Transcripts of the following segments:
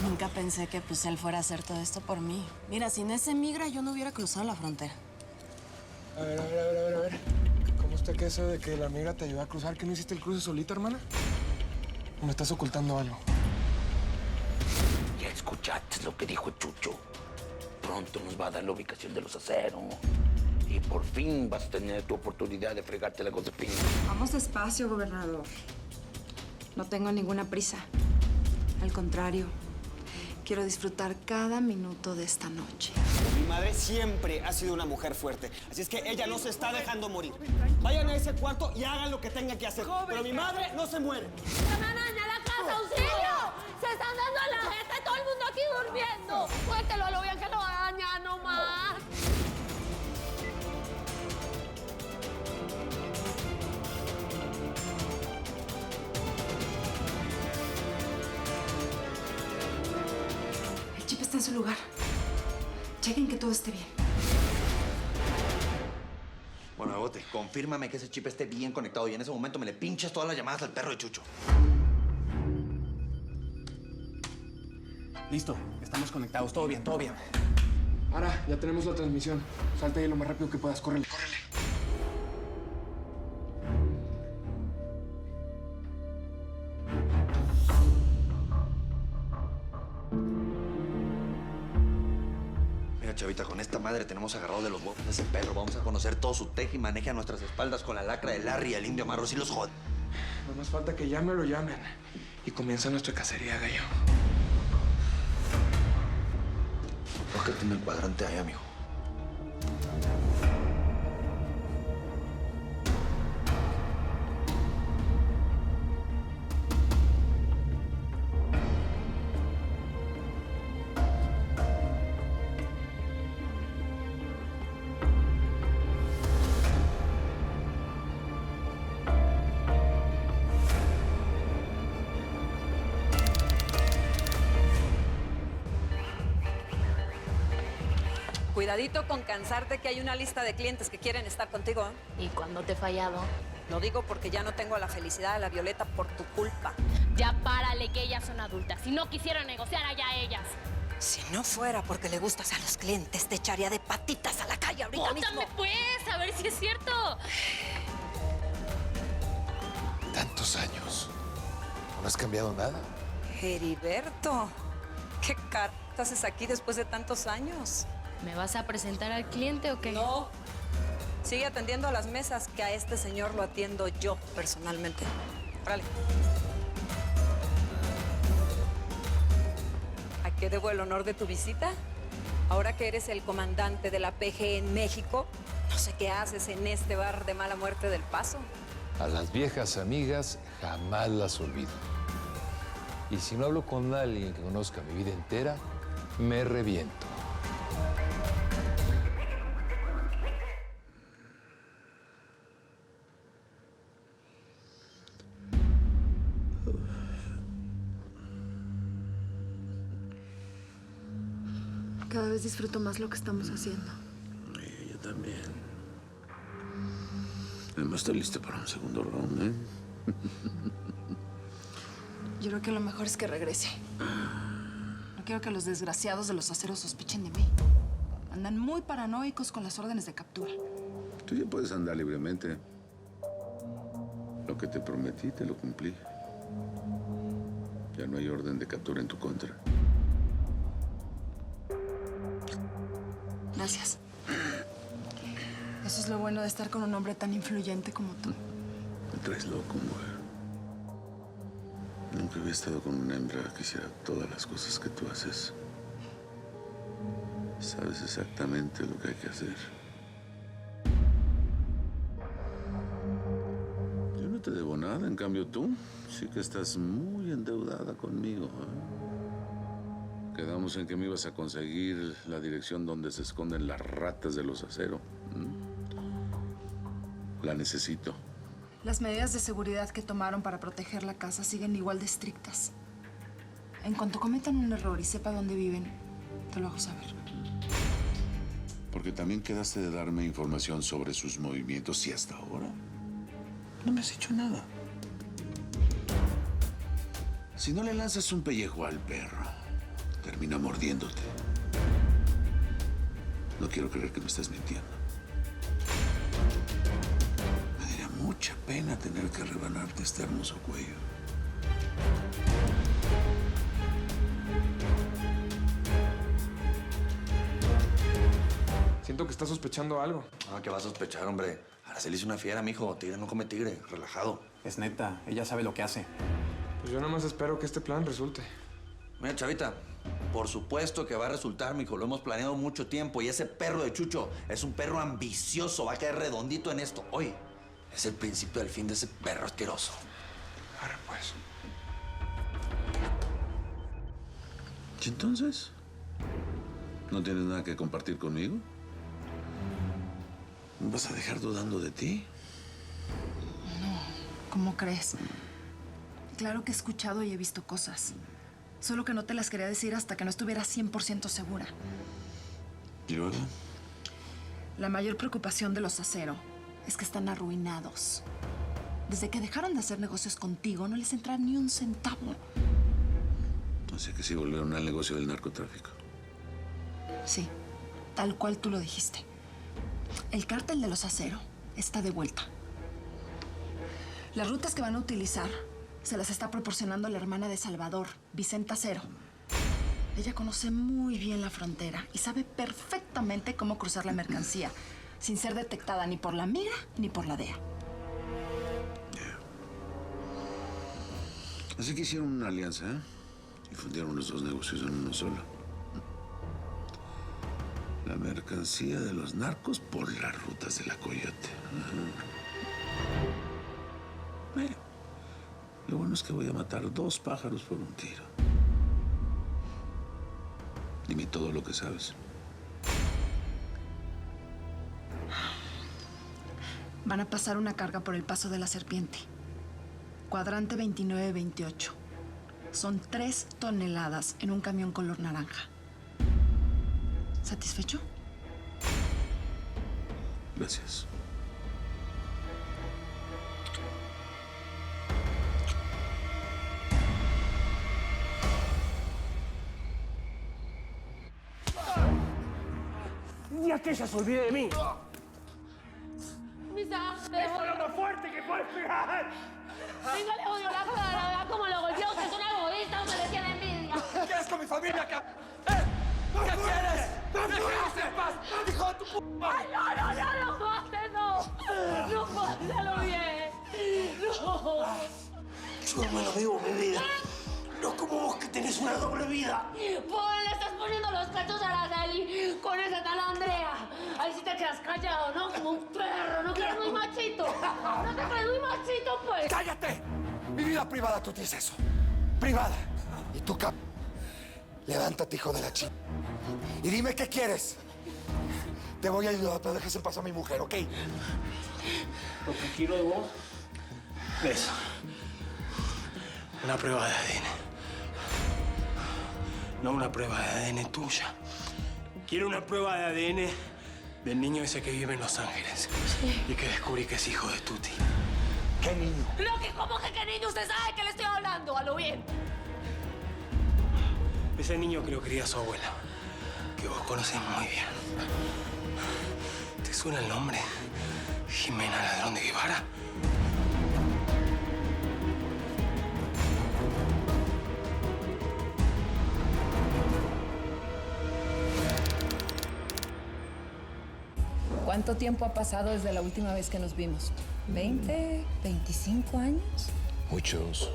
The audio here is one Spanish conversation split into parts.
Nunca pensé que pues él fuera a hacer todo esto por mí. Mira, sin ese migra yo no hubiera cruzado la frontera. A ver. ¿Cómo está que eso de que la amiga te ayudó a cruzar? ¿Que no hiciste el cruce solita, hermana? ¿O me estás ocultando algo? Ya escuchaste lo que dijo Chucho. Pronto nos va a dar la ubicación de los aceros. Y por fin vas a tener tu oportunidad de fregarte la Josefina. Vamos despacio, gobernador. No tengo ninguna prisa. Al contrario, quiero disfrutar cada minuto de esta noche. Mi madre siempre ha sido una mujer fuerte, así es que ella no se está dejando morir. Vayan a ese cuarto y hagan lo que tengan que hacer. Pero mi madre no se muere. ¡Se van a dañar la casa! ¡Auxilio! ¡Se están dando a la gente! ¡Todo el mundo aquí durmiendo! ¡Cuéntelo a lo bien que lo va a dañar nomás! El chip está en su lugar. Chequen que todo esté bien. Bueno, Bote, confírmame que ese chip esté bien conectado y en ese momento me le pinchas todas las llamadas al perro de Chucho. Listo, estamos conectados. Todo bien. Ahora, ya tenemos la transmisión. Salte ahí lo más rápido que puedas. Córrele. Mira, chavita, con esta madre tenemos agarrado de los huevos a ese perro. Vamos a conocer todo su teje y maneje a nuestras espaldas con la lacra de Larry y el indio Marros y los jod. No más falta que llamen. Y comienza nuestra cacería, gallo. Bájate en el cuadrante ahí, amigo. Cuidadito con cansarte que hay una lista de clientes que quieren estar contigo, ¿eh? ¿Y cuándo te he fallado? Lo digo porque ya no tengo la felicidad de la Violeta por tu culpa. Ya párale, que ellas son adultas. Si no quisieran negociar, allá ellas. Si no fuera porque le gustas a los clientes, te echaría de patitas a la calle ahorita mismo. ¡Bótame, pues! A ver si es cierto. Tantos años. ¿No has cambiado nada? Heriberto, ¿qué cartas haces aquí después de tantos años? ¿Me vas a presentar al cliente o qué? No. Sigue atendiendo a las mesas, que a este señor lo atiendo yo personalmente. Órale. ¿A qué debo el honor de tu visita? Ahora que eres el comandante de la PG en México, no sé qué haces en este bar de mala muerte del Paso. A las viejas amigas jamás las olvido. Y si no hablo con alguien que conozca mi vida entera, me reviento. Cada vez disfruto más lo que estamos haciendo. Yo también. Además, estoy listo para un segundo round, ¿eh? Yo creo que lo mejor es que regrese. No quiero que los desgraciados de los aceros sospechen de mí. Andan muy paranoicos con las órdenes de captura. Tú ya puedes andar libremente. Lo que te prometí, te lo cumplí. Ya no hay orden de captura en tu contra. Gracias. Eso es lo bueno de estar con un hombre tan influyente como tú. Me traes loco, mujer. Nunca había estado con una hembra que hiciera todas las cosas que tú haces. Sabes exactamente lo que hay que hacer. Yo no te debo nada, en cambio tú sí que estás muy endeudada conmigo, ¿eh? Quedamos en que me ibas a conseguir la dirección donde se esconden las ratas de los aceros. La necesito. Las medidas de seguridad que tomaron para proteger la casa siguen igual de estrictas. En cuanto cometan un error y sepa dónde viven, te lo hago saber. Porque también quedaste de darme información sobre sus movimientos y hasta ahora no me has hecho nada. Si no le lanzas un pellejo al perro, termina mordiéndote. No quiero creer que me estás mintiendo. Me daría mucha pena tener que rebanarte este hermoso cuello. Siento que estás sospechando algo. Ah, ¿qué va a sospechar, hombre? Araceli es una fiera, mijo. Tigre no come tigre. Relajado. Es neta, ella sabe lo que hace. Pues yo nada más espero que este plan resulte. Mira, chavita, por supuesto que va a resultar, mijo. Lo hemos planeado mucho tiempo. Y ese perro de Chucho es un perro ambicioso. Va a caer redondito en esto. Hoy es el principio del fin de ese perro asqueroso. Arre, pues. ¿Y entonces? ¿No tienes nada que compartir conmigo? ¿Me vas a dejar dudando de ti? ¿Cómo crees? Claro que he escuchado y he visto cosas. Solo que no te las quería decir hasta que no estuviera 100% segura. ¿Y luego? La mayor preocupación de los Acero es que están arruinados. Desde que dejaron de hacer negocios contigo, no les entra ni un centavo. Así que sí volvieron al negocio del narcotráfico. Sí, tal cual tú lo dijiste. El cártel de los Acero está de vuelta. Las rutas que van a utilizar se las está proporcionando la hermana de Salvador, Vicenta Acero. Ella conoce muy bien la frontera y sabe perfectamente cómo cruzar la mercancía sin ser detectada ni por la migra ni por la DEA. Así que hicieron una alianza, ¿eh? Y fundieron los dos negocios en uno solo. La mercancía de los narcos por las rutas de la Coyote. Bueno, lo bueno es que voy a matar 2 pájaros por un tiro. Dime todo lo que sabes. Van a pasar una carga por el Paso de la Serpiente. Cuadrante 29-28. Son 3 toneladas en un camión color naranja. ¿Satisfecho? Gracias. Ni a que ella se olvide de mí. Mi sangre. ¡Eso es lo más fuerte que puedes pegar! Venga, le odio la cara, vea cómo lo golpeó. Usted es un egoísta, usted le tiene envidia. ¿Qué quieres con mi familia acá? ¿Qué quieres? ¡Déjame en paz! ¡Hijo de tu p***! ¡Ay, no mate, no! ¡No, mátalo bien! ¡No! Yo me lo digo, mi vida. No como vos que tenés una doble vida. Pobre, le estás poniendo los cachos a Araceli con esa tal Andrea. Ahí sí te quedas callado, ¿no? Como un perro, ¿no? Que eres muy machito. ¿No te crees muy machito, pues? ¡Cállate! Mi vida privada, tú tienes eso. Privada. Y tú, levántate, hijo de la chica. Y dime qué quieres. Te voy a ayudar, pero dejes en paz a mi mujer, ¿ok? Lo que quiero de vos es una prueba de ADN. No una prueba de ADN tuya. Quiero una prueba de ADN del niño ese que vive en Los Ángeles. Y que descubrí que es hijo de Tuti. ¿Qué niño? ¿Cómo que qué niño? Usted sabe que le estoy hablando, a lo bien. Ese niño que lo quería su abuela, que vos conocés muy bien. ¿Te suena el nombre? Jimena Ladrón de Guevara. ¿Cuánto tiempo ha pasado desde la última vez que nos vimos? ¿20, 25 años? Muchos.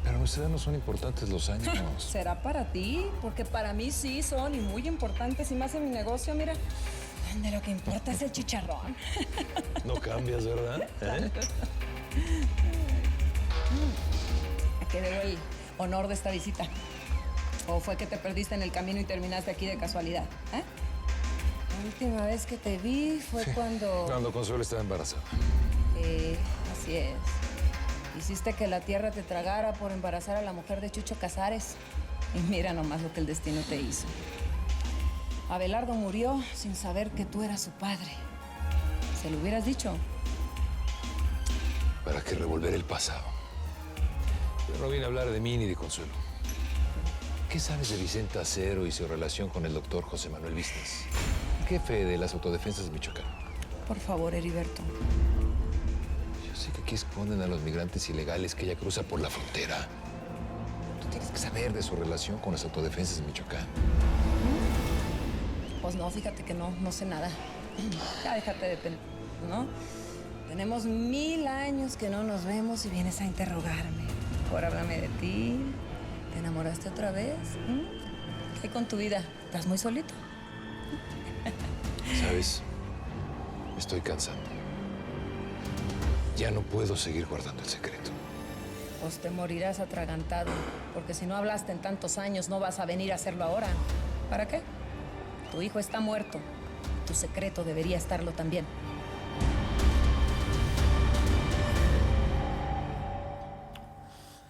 Pero a ustedes no son importantes los años. ¿Será para ti? Porque para mí sí son y muy importantes. Y más en mi negocio, mira, donde lo que importa es el chicharrón. No cambias, ¿verdad? ¿Eh? ¿A qué debo el honor de esta visita? ¿O fue que te perdiste en el camino y terminaste aquí de casualidad? ¿Eh? La última vez que te vi fue cuando... Cuando Consuelo estaba embarazada. Así es. Hiciste que la tierra te tragara por embarazar a la mujer de Chucho Casares. Y mira nomás lo que el destino te hizo. Abelardo murió sin saber que tú eras su padre. ¿Se lo hubieras dicho? ¿Para qué revolver el pasado? Yo no vine a hablar de mí ni de Consuelo. ¿Qué sabes de Vicente Acero y su relación con el doctor José Manuel Vistas, jefe de las autodefensas de Michoacán? Por favor, Heriberto. Yo sé que aquí esconden a los migrantes ilegales que ella cruza por la frontera. Tú tienes que saber de su relación con las autodefensas de Michoacán. Pues no, fíjate que no sé nada. Ya déjate de ¿no? Tenemos 1000 años que no nos vemos y vienes a interrogarme. Ahora háblame de ti. ¿Te enamoraste otra vez? ¿Qué hay con tu vida? ¿Estás muy solito? ¿Sabes? Me estoy cansando. Ya no puedo seguir guardando el secreto. Pues te morirás atragantado, porque si no hablaste en tantos años, no vas a venir a hacerlo ahora. ¿Para qué? Tu hijo está muerto. Tu secreto debería estarlo también.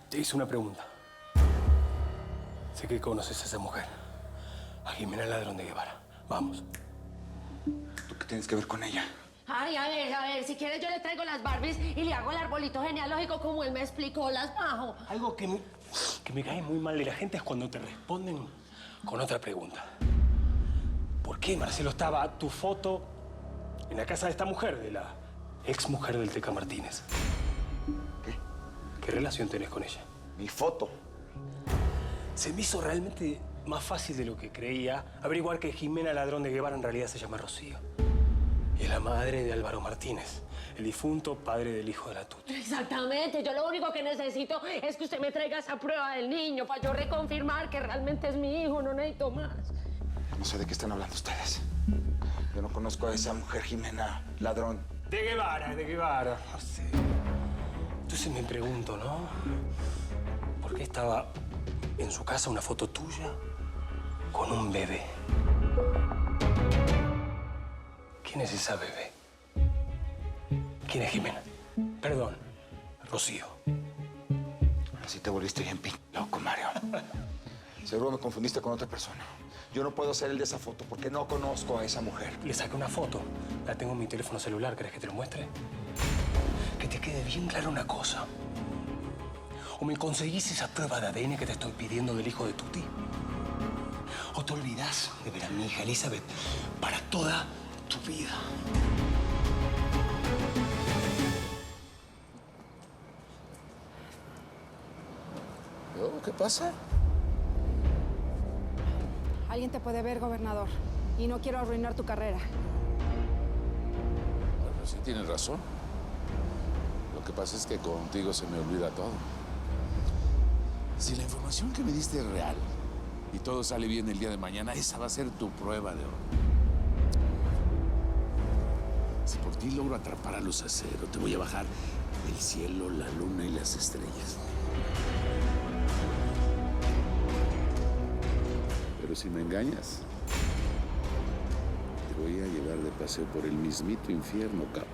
Te hice una pregunta. Sé que conoces a esa mujer, a Jimena Ladrón de Guevara. Vamos. ¿Tú qué tienes que ver con ella? Ay, a ver, si quieres yo le traigo las Barbies y le hago el arbolito genealógico como él me explicó, las bajo. Algo que me cae muy mal de la gente es cuando te responden con otra pregunta. ¿Por qué, Marcelo, estaba tu foto en la casa de esta mujer, de la ex mujer del Teca Martínez? ¿Qué? ¿Qué relación tenés con ella? Mi foto. Se me hizo realmente más fácil de lo que creía averiguar que Jimena Ladrón de Guevara en realidad se llama Rocío. Y es la madre de Álvaro Martínez, el difunto padre del hijo de la Tuti. Exactamente, yo lo único que necesito es que usted me traiga esa prueba del niño para yo reconfirmar que realmente es mi hijo, no necesito más. No sé de qué están hablando ustedes. Yo no conozco a esa mujer Jimena Ladrón. De Guevara. No sé. Entonces me pregunto, ¿no? ¿Por qué estaba en su casa una foto tuya con un bebé? ¿Quién es esa bebé? ¿Quién es Jimena? Perdón, Rocío. Así te volviste bien loco, Mario. Seguro me confundiste con otra persona. Yo no puedo ser el de esa foto porque no conozco a esa mujer. Le saqué una foto. La tengo en mi teléfono celular. ¿Querés que te lo muestre? Que te quede bien clara una cosa. O me conseguís esa prueba de ADN que te estoy pidiendo del hijo de Tuti. O te olvidás de ver a mi hija Elizabeth para toda tu vida. ¿Qué pasa? Alguien te puede ver, gobernador. Y no quiero arruinar tu carrera. Bueno, sí tienes razón. Lo que pasa es que contigo se me olvida todo. Si la información que me diste es real y todo sale bien el día de mañana, esa va a ser tu prueba de oro. Si por ti logro atrapar a los Acero, te voy a bajar el cielo, la luna y las estrellas. Pero si me engañas, te voy a llevar de paseo por el mismito infierno, capo.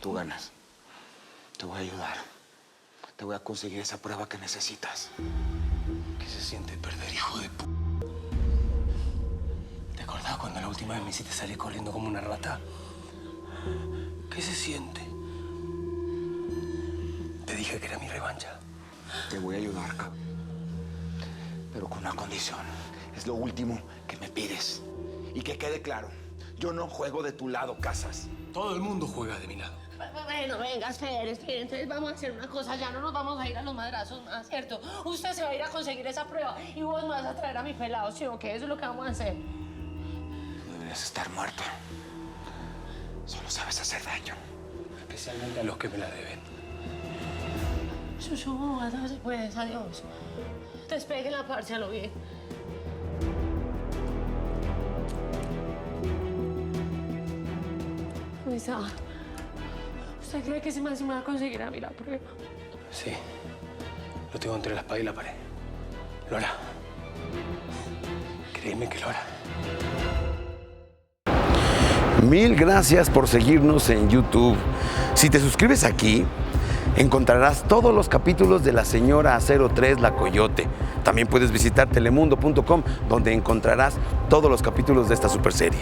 Tú ganas. Te voy a ayudar. Te voy a conseguir esa prueba que necesitas. ¿Qué se siente perder, hijo de p...? ¿Te acordás cuando la última vez me hiciste salir corriendo como una rata? ¿Qué se siente? Te dije que era mi revancha. Te voy a ayudar, cabrón. Pero con una condición. Es lo último que me pides. Y que quede claro, yo no juego de tu lado, Casas. Todo el mundo juega de mi lado. Bueno, venga, espere. Entonces vamos a hacer una cosa. Ya no nos vamos a ir a los madrazos más, ¿cierto? Usted se va a ir a conseguir esa prueba y vos me vas a traer a mi pelado, ¿sí o qué? Eso es lo que vamos a hacer. Tú deberías estar muerto. Solo sabes hacer daño. Especialmente a los que me la deben. Chuchu, entonces pues, adiós. Despeguen la parce a lo bien. Luisa, ¿usted cree que ese man se me va a conseguir a mí la prueba? Sí. Lo tengo entre la espada y la pared. Lo hará. Créeme que lo hará. Mil gracias por seguirnos en YouTube. Si te suscribes aquí, encontrarás todos los capítulos de La Señora 03, La Coyote. También puedes visitar telemundo.com, donde encontrarás todos los capítulos de esta superserie.